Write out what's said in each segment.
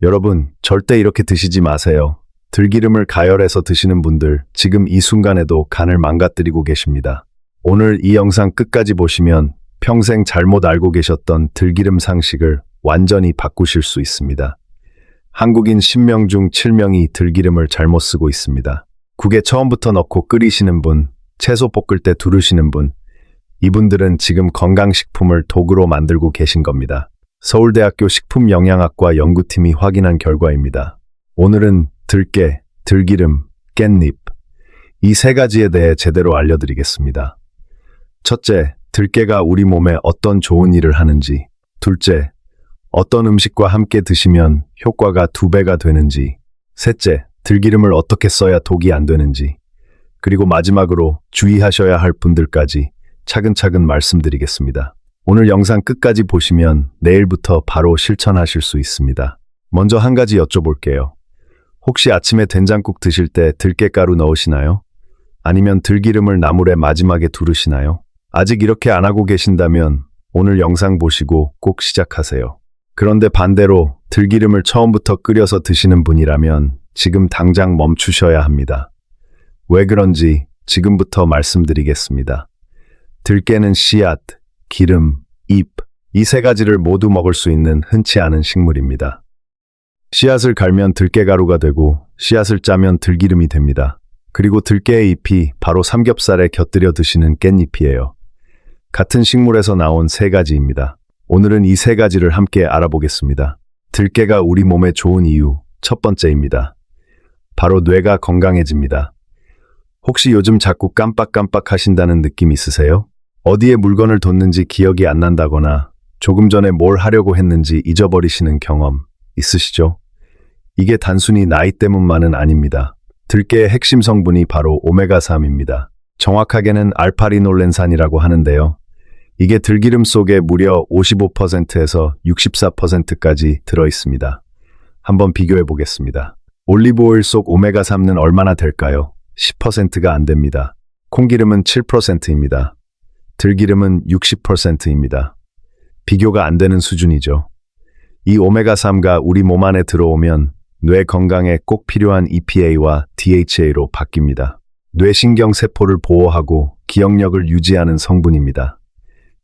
여러분, 절대 이렇게 드시지 마세요. 들기름을 가열해서 드시는 분들, 지금 이 순간에도 간을 망가뜨리고 계십니다. 오늘 이 영상 끝까지 보시면 평생 잘못 알고 계셨던 들기름 상식을 완전히 바꾸실 수 있습니다. 한국인 10명 중 7명이 들기름을 잘못 쓰고 있습니다. 국에 처음부터 넣고 끓이시는 분, 채소 볶을 때 두르시는 분, 이분들은 지금 건강식품을 도구로 만들고 계신 겁니다. 서울대학교 식품영양학과 연구팀이 확인한 결과입니다. 오늘은 들깨, 들기름, 깻잎, 이 세 가지에 대해 제대로 알려드리겠습니다. 첫째, 들깨가 우리 몸에 어떤 좋은 일을 하는지. 둘째, 어떤 음식과 함께 드시면 효과가 2배가 되는지. 셋째, 들기름을 어떻게 써야 독이 안 되는지. 그리고 마지막으로 주의하셔야 할 분들까지 차근차근 말씀드리겠습니다. 오늘 영상 끝까지 보시면 내일부터 바로 실천하실 수 있습니다. 먼저 한 가지 여쭤볼게요. 혹시 아침에 된장국 드실 때 들깨가루 넣으시나요? 아니면 들기름을 나물의 마지막에 두르시나요? 아직 이렇게 안 하고 계신다면 오늘 영상 보시고 꼭 시작하세요. 그런데 반대로 들기름을 처음부터 끓여서 드시는 분이라면 지금 당장 멈추셔야 합니다. 왜 그런지 지금부터 말씀드리겠습니다. 들깨는 씨앗, 기름, 잎, 이 세 가지를 모두 먹을 수 있는 흔치 않은 식물입니다. 씨앗을 갈면 들깨가루가 되고 씨앗을 짜면 들기름이 됩니다. 그리고 들깨의 잎이 바로 삼겹살에 곁들여 드시는 깻잎이에요. 같은 식물에서 나온 세 가지입니다. 오늘은 이 세 가지를 함께 알아보겠습니다. 들깨가 우리 몸에 좋은 이유 첫 번째입니다. 바로 뇌가 건강해집니다. 혹시 요즘 자꾸 깜빡깜빡 하신다는 느낌 있으세요? 어디에 물건을 뒀는지 기억이 안 난다거나 조금 전에 뭘 하려고 했는지 잊어버리시는 경험 있으시죠? 이게 단순히 나이 때문만은 아닙니다. 들깨의 핵심 성분이 바로 오메가3입니다. 정확하게는 알파리놀렌산이라고 하는데요. 이게 들기름 속에 무려 55%에서 64%까지 들어있습니다. 한번 비교해 보겠습니다. 올리브오일 속 오메가3는 얼마나 될까요? 10%가 안 됩니다. 콩기름은 7%입니다. 들기름은 60%입니다. 비교가 안 되는 수준이죠. 이 오메가3가 우리 몸 안에 들어오면 뇌 건강에 꼭 필요한 EPA와 DHA로 바뀝니다. 뇌신경세포를 보호하고 기억력을 유지하는 성분입니다.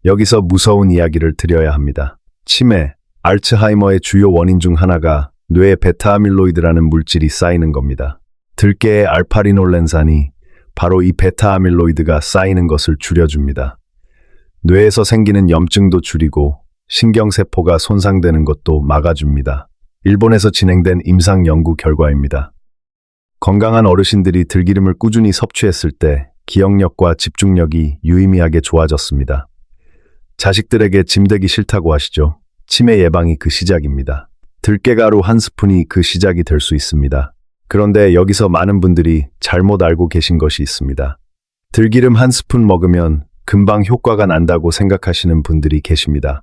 여기서 무서운 이야기를 드려야 합니다. 치매, 알츠하이머의 주요 원인 중 하나가 뇌에 베타아밀로이드라는 물질이 쌓이는 겁니다. 들깨의 알파리놀렌산이 바로 이 베타아밀로이드가 쌓이는 것을 줄여줍니다. 뇌에서 생기는 염증도 줄이고 신경세포가 손상되는 것도 막아줍니다. 일본에서 진행된 임상 연구 결과입니다. 건강한 어르신들이 들기름을 꾸준히 섭취했을 때 기억력과 집중력이 유의미하게 좋아졌습니다. 자식들에게 짐되기 싫다고 하시죠? 치매 예방이 그 시작입니다. 들깨가루 한 스푼이 그 시작이 될 수 있습니다. 그런데 여기서 많은 분들이 잘못 알고 계신 것이 있습니다. 들기름 한 스푼 먹으면 금방 효과가 난다고 생각하시는 분들이 계십니다.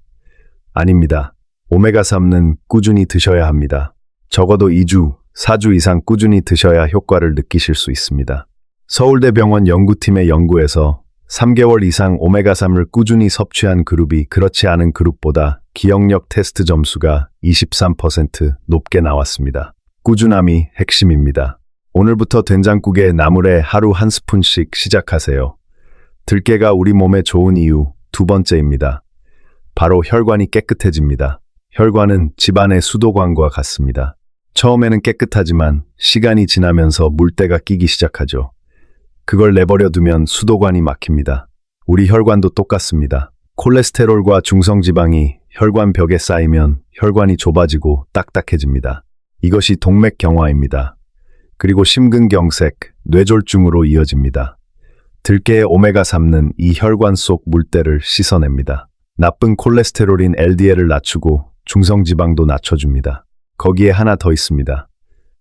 아닙니다. 오메가3는 꾸준히 드셔야 합니다. 적어도 2주, 4주 이상 꾸준히 드셔야 효과를 느끼실 수 있습니다. 서울대병원 연구팀의 연구에서 3개월 이상 오메가3을 꾸준히 섭취한 그룹이 그렇지 않은 그룹보다 기억력 테스트 점수가 23% 높게 나왔습니다. 꾸준함이 핵심입니다. 오늘부터 된장국에 나물에 하루 한 스푼씩 시작하세요. 들깨가 우리 몸에 좋은 이유 두 번째입니다. 바로 혈관이 깨끗해집니다. 혈관은 집안의 수도관과 같습니다. 처음에는 깨끗하지만 시간이 지나면서 물때가 끼기 시작하죠. 그걸 내버려 두면 수도관이 막힙니다. 우리 혈관도 똑같습니다. 콜레스테롤과 중성지방이 혈관 벽에 쌓이면 혈관이 좁아지고 딱딱해집니다. 이것이 동맥경화입니다. 그리고 심근경색, 뇌졸중으로 이어집니다. 들깨의 오메가3는 이 혈관 속 물때를 씻어냅니다. 나쁜 콜레스테롤인 LDL을 낮추고 중성지방도 낮춰줍니다. 거기에 하나 더 있습니다.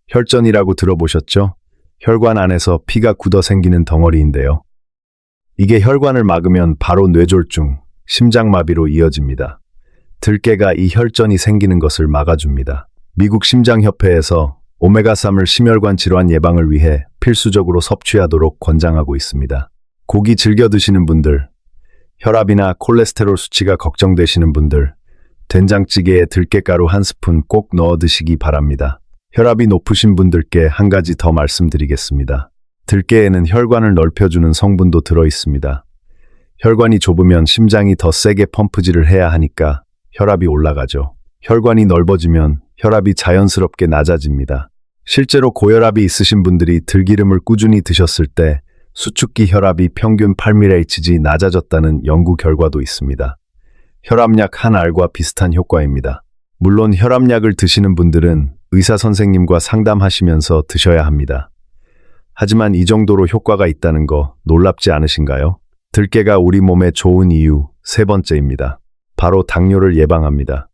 혈전이라고 들어보셨죠? 혈관 안에서 피가 굳어 생기는 덩어리인데요. 이게 혈관을 막으면 바로 뇌졸중, 심장마비로 이어집니다. 들깨가 이 혈전이 생기는 것을 막아줍니다. 미국 심장협회에서 오메가3을 심혈관 질환 예방을 위해 필수적으로 섭취하도록 권장하고 있습니다. 고기 즐겨 드시는 분들, 혈압이나 콜레스테롤 수치가 걱정되시는 분들, 된장찌개에 들깨가루 한 스푼 꼭 넣어 드시기 바랍니다. 혈압이 높으신 분들께 한 가지 더 말씀드리겠습니다. 들깨에는 혈관을 넓혀주는 성분도 들어 있습니다. 혈관이 좁으면 심장이 더 세게 펌프질을 해야 하니까 혈압이 올라가죠. 혈관이 넓어지면 혈압이 자연스럽게 낮아집니다. 실제로 고혈압이 있으신 분들이 들기름을 꾸준히 드셨을 때 수축기 혈압이 평균 8mHg 낮아졌다는 연구 결과도 있습니다. 혈압약 한 알과 비슷한 효과입니다. 물론 혈압약을 드시는 분들은 의사 선생님과 상담하시면서 드셔야 합니다. 하지만 이 정도로 효과가 있다는 거 놀랍지 않으신가요? 들깨가 우리 몸에 좋은 이유 세 번째입니다. 바로 당뇨를 예방합니다.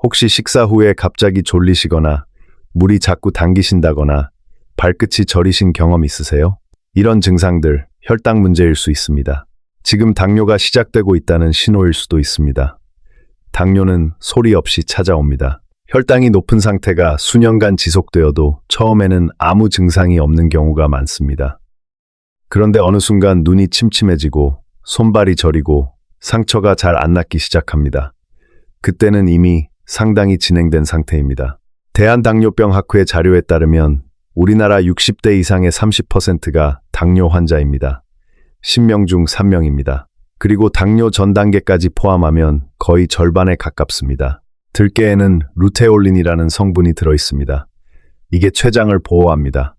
혹시 식사 후에 갑자기 졸리시거나 물이 자꾸 당기신다거나 발끝이 저리신 경험 있으세요? 이런 증상들 혈당 문제일 수 있습니다. 지금 당뇨가 시작되고 있다는 신호일 수도 있습니다. 당뇨는 소리 없이 찾아옵니다. 혈당이 높은 상태가 수년간 지속되어도 처음에는 아무 증상이 없는 경우가 많습니다. 그런데 어느 순간 눈이 침침해지고 손발이 저리고 상처가 잘 안 낫기 시작합니다. 그때는 이미 상당히 진행된 상태입니다. 대한당뇨병학회 자료에 따르면 우리나라 60대 이상의 30%가 당뇨 환자입니다. 10명 중 3명입니다. 그리고 당뇨 전 단계까지 포함하면 거의 절반에 가깝습니다. 들깨에는 루테올린이라는 성분이 들어 있습니다. 이게 췌장을 보호합니다.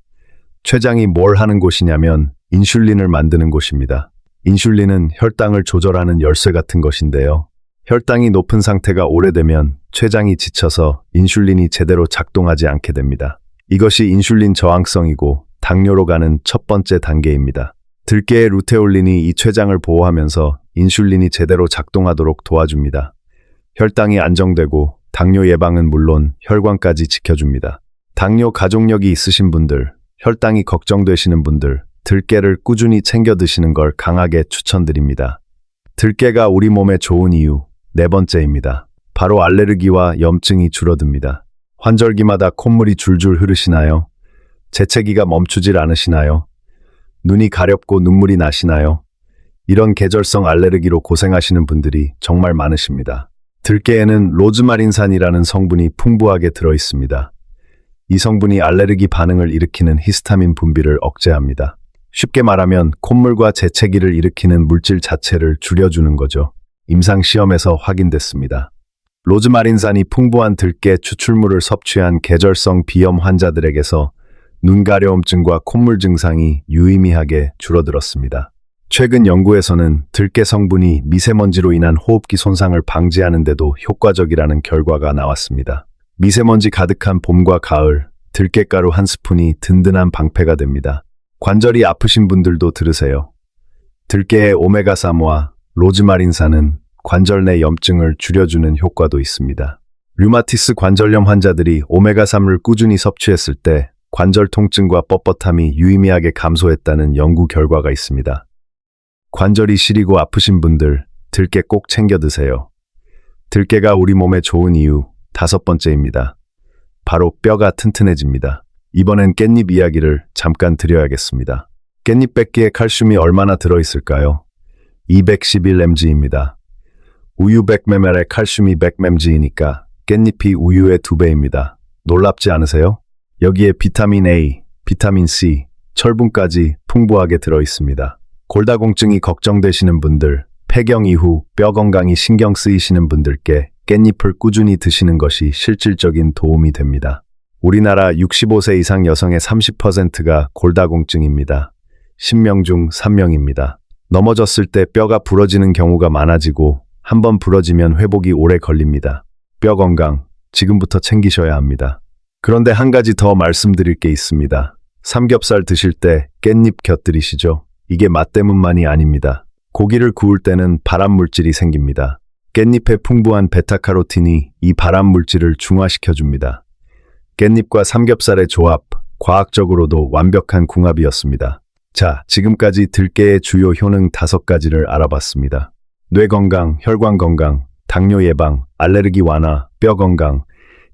췌장이 뭘 하는 곳이냐면 인슐린을 만드는 곳입니다. 인슐린은 혈당을 조절하는 열쇠 같은 것인데요. 혈당이 높은 상태가 오래되면 췌장이 지쳐서 인슐린이 제대로 작동하지 않게 됩니다. 이것이 인슐린 저항성이고 당뇨로 가는 첫 번째 단계입니다. 들깨의 루테올린이 이 췌장을 보호하면서 인슐린이 제대로 작동하도록 도와줍니다. 혈당이 안정되고 당뇨 예방은 물론 혈관까지 지켜줍니다. 당뇨 가족력이 있으신 분들, 혈당이 걱정되시는 분들, 들깨를 꾸준히 챙겨 드시는 걸 강하게 추천드립니다. 들깨가 우리 몸에 좋은 이유 네 번째입니다. 바로 알레르기와 염증이 줄어듭니다. 환절기마다 콧물이 줄줄 흐르시나요? 재채기가 멈추질 않으시나요? 눈이 가렵고 눈물이 나시나요? 이런 계절성 알레르기로 고생하시는 분들이 정말 많으십니다. 들깨에는 로즈마린산이라는 성분이 풍부하게 들어 있습니다. 이 성분이 알레르기 반응을 일으키는 히스타민 분비를 억제합니다. 쉽게 말하면 콧물과 재채기를 일으키는 물질 자체를 줄여주는 거죠. 임상시험에서 확인됐습니다. 로즈마린산이 풍부한 들깨 추출물을 섭취한 계절성 비염 환자들에게서 눈가려움증과 콧물 증상이 유의미하게 줄어들었습니다. 최근 연구에서는 들깨 성분이 미세먼지로 인한 호흡기 손상을 방지하는 데도 효과적이라는 결과가 나왔습니다. 미세먼지 가득한 봄과 가을, 들깨가루 한 스푼이 든든한 방패가 됩니다. 관절이 아프신 분들도 들으세요. 들깨의 오메가3와 로즈마린산은 관절 내 염증을 줄여주는 효과도 있습니다. 류마티스 관절염 환자들이 오메가3를 꾸준히 섭취했을 때 관절 통증과 뻣뻣함이 유의미하게 감소했다는 연구 결과가 있습니다. 관절이 시리고 아프신 분들, 들깨 꼭 챙겨 드세요. 들깨가 우리 몸에 좋은 이유 다섯 번째입니다. 바로 뼈가 튼튼해집니다. 이번엔 깻잎 이야기를 잠깐 드려야겠습니다. 깻잎 뺏기에 칼슘이 얼마나 들어있을까요? 211mg입니다. 우유 100ml에 칼슘이 100mg이니까 깻잎이 우유의 2배입니다. 놀랍지 않으세요? 여기에 비타민 A, 비타민 C, 철분까지 풍부하게 들어있습니다. 골다공증이 걱정되시는 분들, 폐경 이후 뼈 건강이 신경 쓰이시는 분들께 깻잎을 꾸준히 드시는 것이 실질적인 도움이 됩니다. 우리나라 65세 이상 여성의 30%가 골다공증입니다. 10명 중 3명입니다. 넘어졌을 때 뼈가 부러지는 경우가 많아지고 한번 부러지면 회복이 오래 걸립니다. 뼈 건강, 지금부터 챙기셔야 합니다. 그런데 한 가지 더 말씀드릴 게 있습니다. 삼겹살 드실 때 깻잎 곁들이시죠? 이게 맛 때문만이 아닙니다. 고기를 구울 때는 발암 물질이 생깁니다. 깻잎의 풍부한 베타카로틴이 이 발암 물질을 중화시켜줍니다. 깻잎과 삼겹살의 조합, 과학적으로도 완벽한 궁합이었습니다. 자, 지금까지 들깨의 주요 효능 5가지를 알아봤습니다. 뇌 건강, 혈관 건강, 당뇨 예방, 알레르기 완화, 뼈 건강,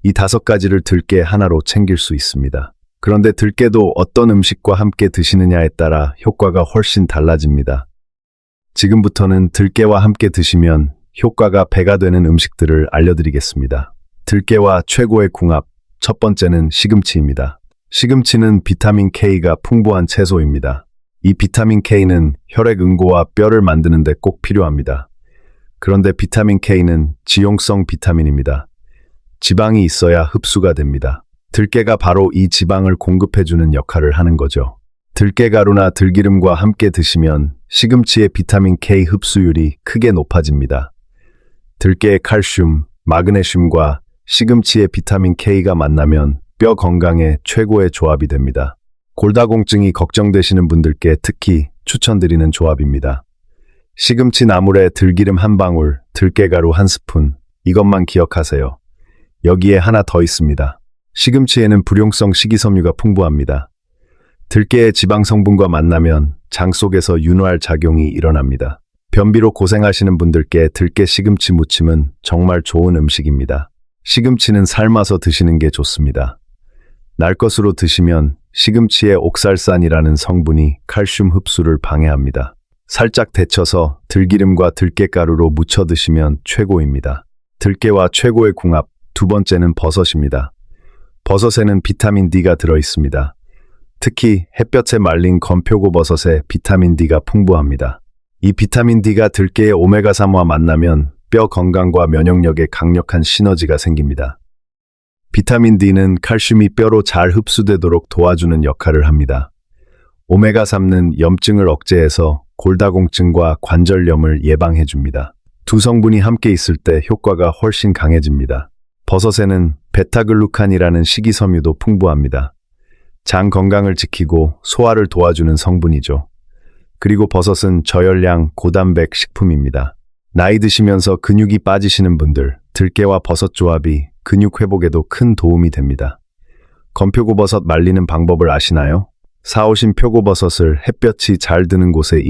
이 5가지를 들깨 하나로 챙길 수 있습니다. 그런데 들깨도 어떤 음식과 함께 드시느냐에 따라 효과가 훨씬 달라집니다. 지금부터는 들깨와 함께 드시면 효과가 배가 되는 음식들을 알려드리겠습니다. 들깨와 최고의 궁합. 첫 번째는 시금치입니다. 시금치는 비타민 K가 풍부한 채소입니다. 이 비타민 K는 혈액 응고와 뼈를 만드는 데 꼭 필요합니다. 그런데 비타민 K는 지용성 비타민입니다. 지방이 있어야 흡수가 됩니다. 들깨가 바로 이 지방을 공급해주는 역할을 하는 거죠. 들깨가루나 들기름과 함께 드시면 시금치의 비타민 K 흡수율이 크게 높아집니다. 들깨의 칼슘, 마그네슘과 시금치의 비타민 K가 만나면 뼈 건강에 최고의 조합이 됩니다. 골다공증이 걱정되시는 분들께 특히 추천드리는 조합입니다. 시금치 나물에 들기름 한 방울, 들깨가루 한 스푼, 이것만 기억하세요. 여기에 하나 더 있습니다. 시금치에는 불용성 식이섬유가 풍부합니다. 들깨의 지방 성분과 만나면 장 속에서 윤활 작용이 일어납니다. 변비로 고생하시는 분들께 들깨 시금치 무침은 정말 좋은 음식입니다. 시금치는 삶아서 드시는 게 좋습니다. 날 것으로 드시면 시금치의 옥살산이라는 성분이 칼슘 흡수를 방해합니다. 살짝 데쳐서 들기름과 들깨가루로 무쳐 드시면 최고입니다. 들깨와 최고의 궁합. 두 번째는 버섯입니다. 버섯에는 비타민 D가 들어있습니다. 특히 햇볕에 말린 건표고 버섯에 비타민 D가 풍부합니다. 이 비타민 D가 들깨의 오메가3와 만나면 뼈 건강과 면역력에 강력한 시너지가 생깁니다. 비타민 D는 칼슘이 뼈로 잘 흡수되도록 도와주는 역할을 합니다. 오메가3는 염증을 억제해서 골다공증과 관절염을 예방해줍니다. 두 성분이 함께 있을 때 효과가 훨씬 강해집니다. 버섯에는 베타글루칸이라는 식이섬유도 풍부합니다. 장 건강을 지키고 소화를 도와주는 성분이죠. 그리고 버섯은 저열량 고단백 식품입니다. 나이 드시면서 근육이 빠지시는 분들, 들깨와 버섯 조합이 근육 회복에도 큰 도움이 됩니다. 건표고버섯 말리는 방법을 아시나요? 사오신 표고버섯을 햇볕이 잘 드는 곳에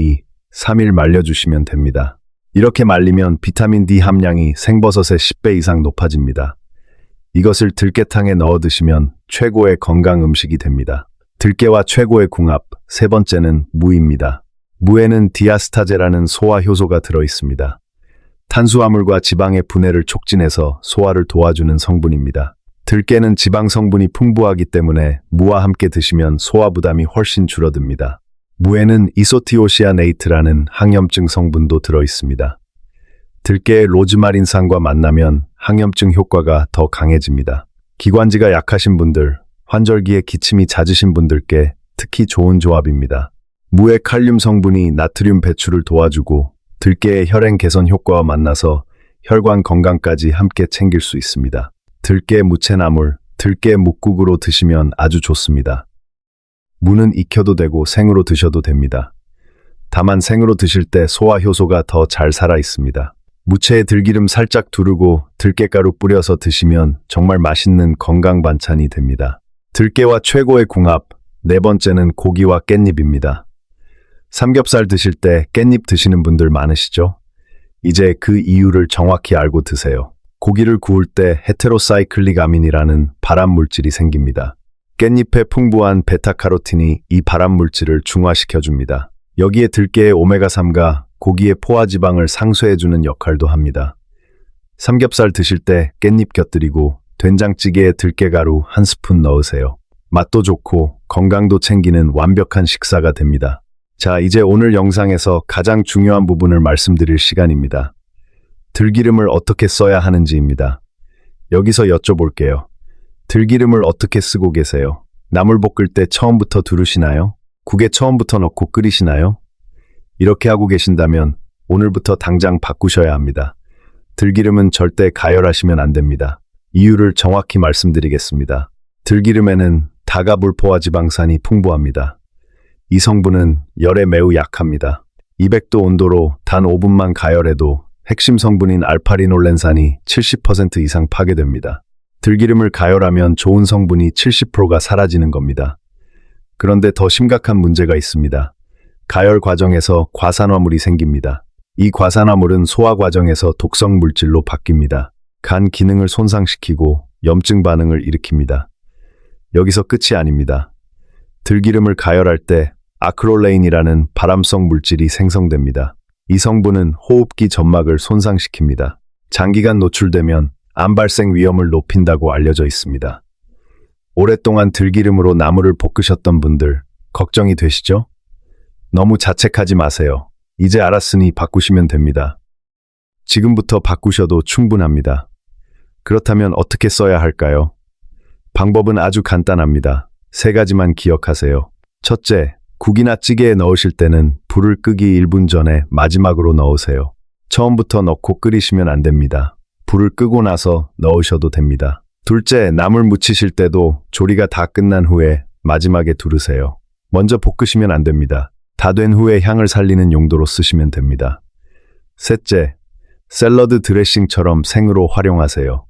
3일 말려주시면 됩니다. 이렇게 말리면 비타민 D 함량이 생버섯의 10배 이상 높아집니다. 이것을 들깨탕에 넣어 드시면 최고의 건강 음식이 됩니다. 들깨와 최고의 궁합. 세 번째는 무입니다. 무에는 디아스타제라는 소화 효소가 들어있습니다. 탄수화물과 지방의 분해를 촉진해서 소화를 도와주는 성분입니다. 들깨는 지방 성분이 풍부하기 때문에 무와 함께 드시면 소화 부담이 훨씬 줄어듭니다. 무에는 이소티오시아네이트라는 항염증 성분도 들어있습니다. 들깨의 로즈마린산과 만나면 항염증 효과가 더 강해집니다. 기관지가 약하신 분들, 환절기에 기침이 잦으신 분들께 특히 좋은 조합입니다. 무의 칼륨 성분이 나트륨 배출을 도와주고 들깨의 혈행 개선 효과와 만나서 혈관 건강까지 함께 챙길 수 있습니다. 들깨 무채나물, 들깨 묵국으로 드시면 아주 좋습니다. 무는 익혀도 되고 생으로 드셔도 됩니다. 다만 생으로 드실 때 소화 효소가 더 잘 살아 있습니다. 무채에 들기름 살짝 두르고 들깨가루 뿌려서 드시면 정말 맛있는 건강 반찬이 됩니다. 들깨와 최고의 궁합. 네 번째는 고기와 깻잎입니다. 삼겹살 드실 때 깻잎 드시는 분들 많으시죠? 이제 그 이유를 정확히 알고 드세요. 고기를 구울 때 헤테로사이클릭 아민이라는 발암 물질이 생깁니다. 깻잎에 풍부한 베타카로틴이 이 발암 물질을 중화시켜줍니다. 여기에 들깨의 오메가3가 고기의 포화지방을 상쇄해주는 역할도 합니다. 삼겹살 드실 때 깻잎 곁들이고 된장찌개에 들깨가루 한 스푼 넣으세요. 맛도 좋고 건강도 챙기는 완벽한 식사가 됩니다. 자, 이제 오늘 영상에서 가장 중요한 부분을 말씀드릴 시간입니다. 들기름을 어떻게 써야 하는지입니다. 여기서 여쭤볼게요. 들기름을 어떻게 쓰고 계세요? 나물 볶을 때 처음부터 두르시나요? 국에 처음부터 넣고 끓이시나요? 이렇게 하고 계신다면 오늘부터 당장 바꾸셔야 합니다. 들기름은 절대 가열하시면 안 됩니다. 이유를 정확히 말씀드리겠습니다. 들기름에는 다가불포화지방산이 풍부합니다. 이 성분은 열에 매우 약합니다. 200도 온도로 단 5분만 가열해도 핵심 성분인 알파리놀렌산이 70% 이상 파괴됩니다. 들기름을 가열하면 좋은 성분이 70%가 사라지는 겁니다. 그런데 더 심각한 문제가 있습니다. 가열 과정에서 과산화물이 생깁니다. 이 과산화물은 소화 과정에서 독성 물질로 바뀝니다. 간 기능을 손상시키고 염증 반응을 일으킵니다. 여기서 끝이 아닙니다. 들기름을 가열할 때 아크롤레인이라는 발암성 물질이 생성됩니다. 이 성분은 호흡기 점막을 손상시킵니다. 장기간 노출되면 암 발생 위험을 높인다고 알려져 있습니다. 오랫동안 들기름으로 나무를 볶으셨던 분들 걱정이 되시죠? 너무 자책하지 마세요. 이제 알았으니 바꾸시면 됩니다. 지금부터 바꾸셔도 충분합니다. 그렇다면 어떻게 써야 할까요? 방법은 아주 간단합니다. 3가지만 기억하세요. 첫째, 국이나 찌개에 넣으실 때는 불을 끄기 1분 전에 마지막으로 넣으세요. 처음부터 넣고 끓이시면 안 됩니다. 불을 끄고 나서 넣으셔도 됩니다. 둘째, 나물 무치실 때도 조리가 다 끝난 후에 마지막에 두르세요. 먼저 볶으시면 안 됩니다. 다 된 후에 향을 살리는 용도로 쓰시면 됩니다. 셋째, 샐러드 드레싱처럼 생으로 활용하세요.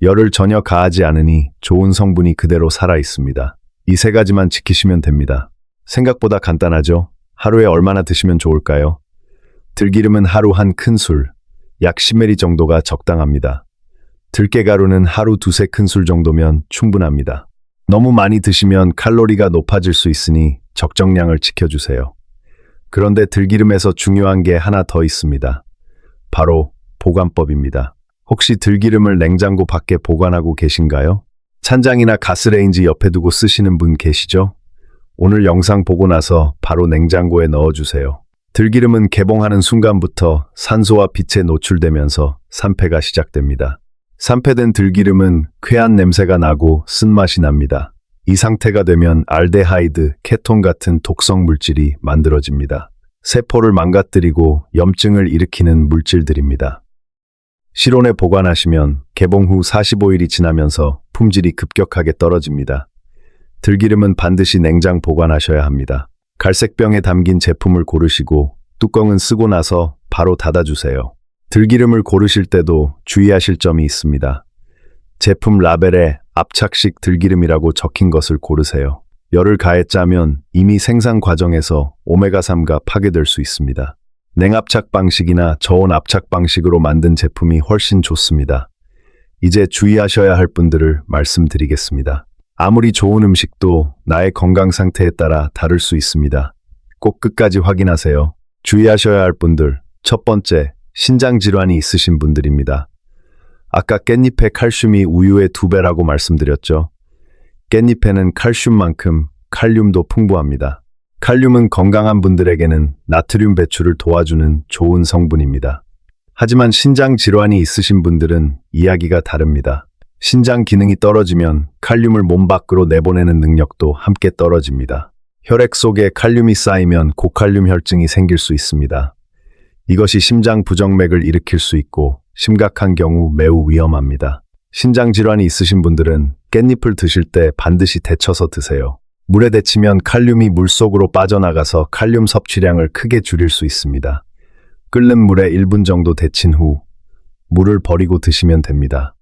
열을 전혀 가하지 않으니 좋은 성분이 그대로 살아 있습니다. 이 3가지만 지키시면 됩니다. 생각보다 간단하죠? 하루에 얼마나 드시면 좋을까요? 들기름은 하루 한 큰술, 약 10ml 정도가 적당합니다. 들깨가루는 하루 2-3큰술 정도면 충분합니다. 너무 많이 드시면 칼로리가 높아질 수 있으니 적정량을 지켜주세요. 그런데 들기름에서 중요한 게 하나 더 있습니다. 바로 보관법입니다. 혹시 들기름을 냉장고 밖에 보관하고 계신가요? 찬장이나 가스레인지 옆에 두고 쓰시는 분 계시죠? 오늘 영상 보고 나서 바로 냉장고에 넣어주세요. 들기름은 개봉하는 순간부터 산소와 빛에 노출되면서 산패가 시작됩니다. 산패된 들기름은 쾌한 냄새가 나고 쓴맛이 납니다. 이 상태가 되면 알데하이드, 케톤 같은 독성 물질이 만들어집니다. 세포를 망가뜨리고 염증을 일으키는 물질들입니다. 실온에 보관하시면 개봉 후 45일이 지나면서 품질이 급격하게 떨어집니다. 들기름은 반드시 냉장 보관하셔야 합니다. 갈색 병에 담긴 제품을 고르시고 뚜껑은 쓰고 나서 바로 닫아주세요. 들기름을 고르실 때도 주의하실 점이 있습니다. 제품 라벨에 압착식 들기름이라고 적힌 것을 고르세요. 열을 가해 짜면 이미 생산 과정에서 오메가3가 파괴될 수 있습니다. 냉압착 방식이나 저온 압착 방식으로 만든 제품이 훨씬 좋습니다. 이제 주의하셔야 할 분들을 말씀드리겠습니다. 아무리 좋은 음식도 나의 건강 상태에 따라 다를 수 있습니다. 꼭 끝까지 확인하세요. 주의하셔야 할 분들, 첫 번째, 신장 질환이 있으신 분들입니다. 아까 깻잎의 칼슘이 우유의 2배라고 말씀드렸죠. 깻잎에는 칼슘만큼 칼륨도 풍부합니다. 칼륨은 건강한 분들에게는 나트륨 배출을 도와주는 좋은 성분입니다. 하지만 신장 질환이 있으신 분들은 이야기가 다릅니다. 신장 기능이 떨어지면 칼륨을 몸 밖으로 내보내는 능력도 함께 떨어집니다. 혈액 속에 칼륨이 쌓이면 고칼륨 혈증이 생길 수 있습니다. 이것이 심장 부정맥을 일으킬 수 있고 심각한 경우 매우 위험합니다. 신장 질환이 있으신 분들은 깻잎을 드실 때 반드시 데쳐서 드세요. 물에 데치면 칼륨이 물속으로 빠져나가서 칼륨 섭취량을 크게 줄일 수 있습니다. 끓는 물에 1분 정도 데친 후 물을 버리고 드시면 됩니다.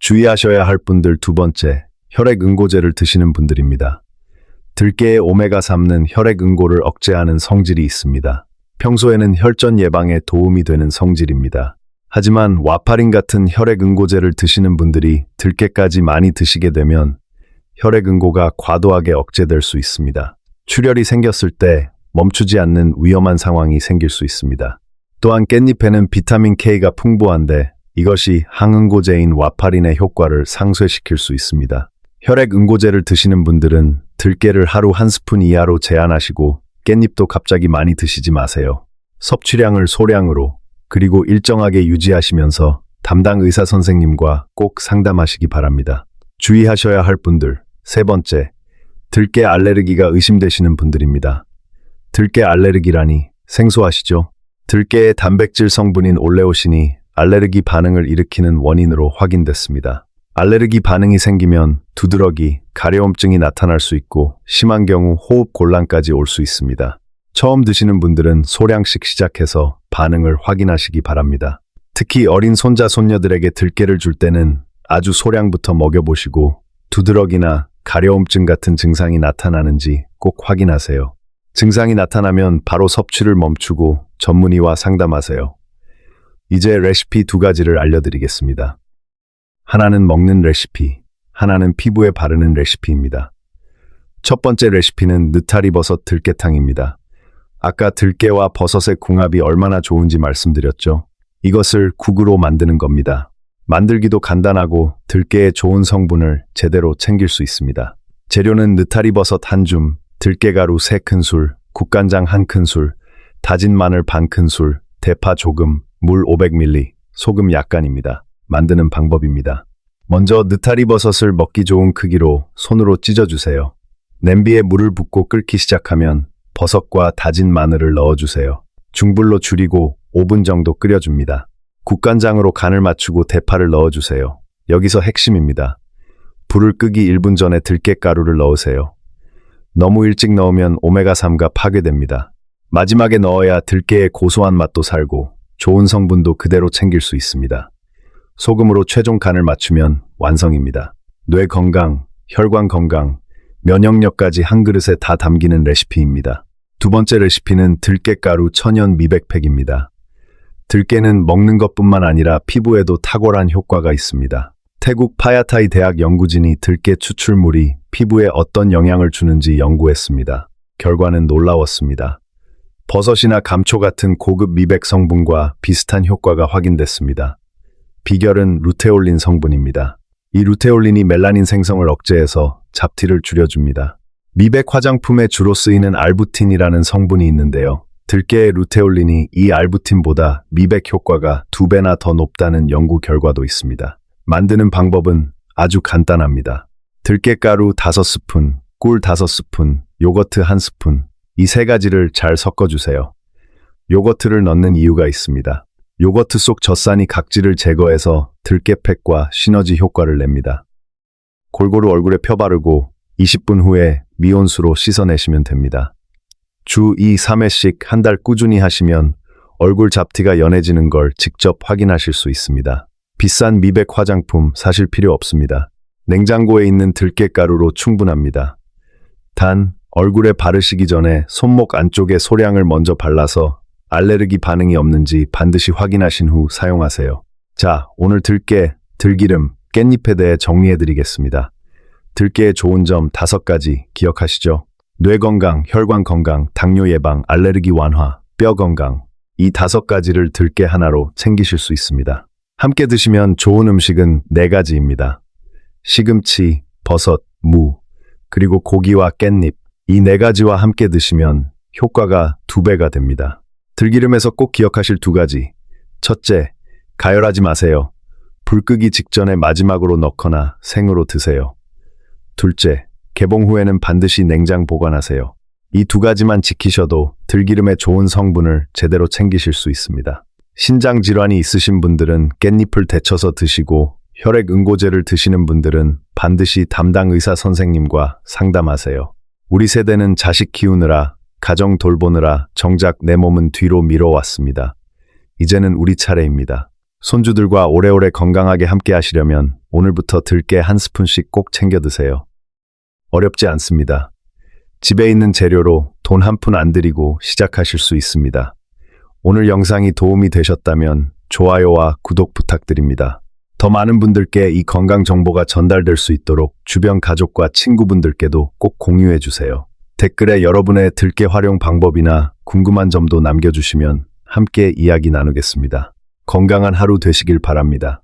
주의하셔야 할 분들 두 번째, 혈액 응고제를 드시는 분들입니다. 들깨의 오메가3는 혈액 응고를 억제하는 성질이 있습니다. 평소에는 혈전 예방에 도움이 되는 성질입니다. 하지만 와파린 같은 혈액 응고제를 드시는 분들이 들깨까지 많이 드시게 되면 혈액 응고가 과도하게 억제될 수 있습니다. 출혈이 생겼을 때 멈추지 않는 위험한 상황이 생길 수 있습니다. 또한 깻잎에는 비타민 K가 풍부한데 이것이 항응고제인 와파린의 효과를 상쇄시킬 수 있습니다. 혈액 응고제를 드시는 분들은 들깨를 하루 1스푼 이하로 제한하시고 깻잎도 갑자기 많이 드시지 마세요. 섭취량을 소량으로 그리고 일정하게 유지하시면서 담당 의사 선생님과 꼭 상담하시기 바랍니다. 주의하셔야 할 분들, 세 번째, 들깨 알레르기가 의심되시는 분들입니다. 들깨 알레르기라니 생소하시죠? 들깨의 단백질 성분인 올레오신이 알레르기 반응을 일으키는 원인으로 확인됐습니다. 알레르기 반응이 생기면 두드러기, 가려움증이 나타날 수 있고 심한 경우 호흡 곤란까지 올 수 있습니다. 처음 드시는 분들은 소량씩 시작해서 반응을 확인하시기 바랍니다. 특히 어린 손자, 손녀들에게 들깨를 줄 때는 아주 소량부터 먹여보시고 두드러기나 가려움증 같은 증상이 나타나는지 꼭 확인하세요. 증상이 나타나면 바로 섭취를 멈추고 전문의와 상담하세요. 이제 레시피 2가지를 알려드리겠습니다. 하나는 먹는 레시피, 하나는 피부에 바르는 레시피입니다. 첫 번째 레시피는 느타리버섯 들깨탕입니다. 아까 들깨와 버섯의 궁합이 얼마나 좋은지 말씀드렸죠. 이것을 국으로 만드는 겁니다. 만들기도 간단하고 들깨의 좋은 성분을 제대로 챙길 수 있습니다. 재료는 느타리버섯 1줌, 들깨가루 3큰술, 국간장 1큰술, 다진 마늘 반 큰술, 대파 조금, 물 500ml, 소금 약간입니다. 만드는 방법입니다. 먼저 느타리버섯을 먹기 좋은 크기로 손으로 찢어주세요. 냄비에 물을 붓고 끓기 시작하면 버섯과 다진 마늘을 넣어주세요. 중불로 줄이고 5분 정도 끓여줍니다. 국간장으로 간을 맞추고 대파를 넣어주세요. 여기서 핵심입니다. 불을 끄기 1분 전에 들깨가루를 넣으세요. 너무 일찍 넣으면 오메가3가 파괴됩니다. 마지막에 넣어야 들깨의 고소한 맛도 살고 좋은 성분도 그대로 챙길 수 있습니다. 소금으로 최종 간을 맞추면 완성입니다. 뇌 건강, 혈관 건강, 면역력까지 한 그릇에 다 담기는 레시피입니다. 두 번째 레시피는 들깨가루 천연 미백팩입니다. 들깨는 먹는 것뿐만 아니라 피부에도 탁월한 효과가 있습니다. 태국 파야타이 대학 연구진이 들깨 추출물이 피부에 어떤 영향을 주는지 연구했습니다. 결과는 놀라웠습니다. 버섯이나 감초 같은 고급 미백 성분과 비슷한 효과가 확인됐습니다. 비결은 루테올린 성분입니다. 이 루테올린이 멜라닌 생성을 억제해서 잡티를 줄여줍니다. 미백 화장품에 주로 쓰이는 알부틴이라는 성분이 있는데요. 들깨의 루테올린이 이 알부틴보다 미백 효과가 2배나 더 높다는 연구 결과도 있습니다. 만드는 방법은 아주 간단합니다. 들깨가루 5스푼, 꿀 5스푼, 요거트 1스푼, 이 3가지를 잘 섞어주세요. 요거트를 넣는 이유가 있습니다. 요거트 속 젖산이 각질을 제거해서 들깨팩과 시너지 효과를 냅니다. 골고루 얼굴에 펴바르고 20분 후에 미온수로 씻어내시면 됩니다. 주 2, 3회씩 한 달 꾸준히 하시면 얼굴 잡티가 연해지는 걸 직접 확인하실 수 있습니다. 비싼 미백 화장품 사실 필요 없습니다. 냉장고에 있는 들깨가루로 충분합니다. 단, 얼굴에 바르시기 전에 손목 안쪽에 소량을 먼저 발라서 알레르기 반응이 없는지 반드시 확인하신 후 사용하세요. 자, 오늘 들깨, 들기름, 깻잎에 대해 정리해드리겠습니다. 들깨의 좋은 점 5가지 기억하시죠? 뇌 건강, 혈관 건강, 당뇨 예방, 알레르기 완화, 뼈 건강. 이 5가지를 들깨 하나로 챙기실 수 있습니다. 함께 드시면 좋은 음식은 4가지입니다. 시금치, 버섯, 무, 그리고 고기와 깻잎. 이 4가지와 함께 드시면 효과가 2배가 됩니다. 들기름에서 꼭 기억하실 2가지. 첫째, 가열하지 마세요. 불 끄기 직전에 마지막으로 넣거나 생으로 드세요. 둘째, 개봉 후에는 반드시 냉장 보관하세요. 이 2가지만 지키셔도 들기름의 좋은 성분을 제대로 챙기실 수 있습니다. 신장 질환이 있으신 분들은 깻잎을 데쳐서 드시고 혈액 응고제를 드시는 분들은 반드시 담당 의사 선생님과 상담하세요. 우리 세대는 자식 키우느라, 가정 돌보느라 정작 내 몸은 뒤로 미뤄왔습니다. 이제는 우리 차례입니다. 손주들과 오래오래 건강하게 함께 하시려면 오늘부터 들깨 1스푼씩 꼭 챙겨 드세요. 어렵지 않습니다. 집에 있는 재료로 돈 한 푼 안 들이고 시작하실 수 있습니다. 오늘 영상이 도움이 되셨다면 좋아요와 구독 부탁드립니다. 더 많은 분들께 이 건강 정보가 전달될 수 있도록 주변 가족과 친구분들께도 꼭 공유해 주세요. 댓글에 여러분의 들깨 활용 방법이나 궁금한 점도 남겨주시면 함께 이야기 나누겠습니다. 건강한 하루 되시길 바랍니다.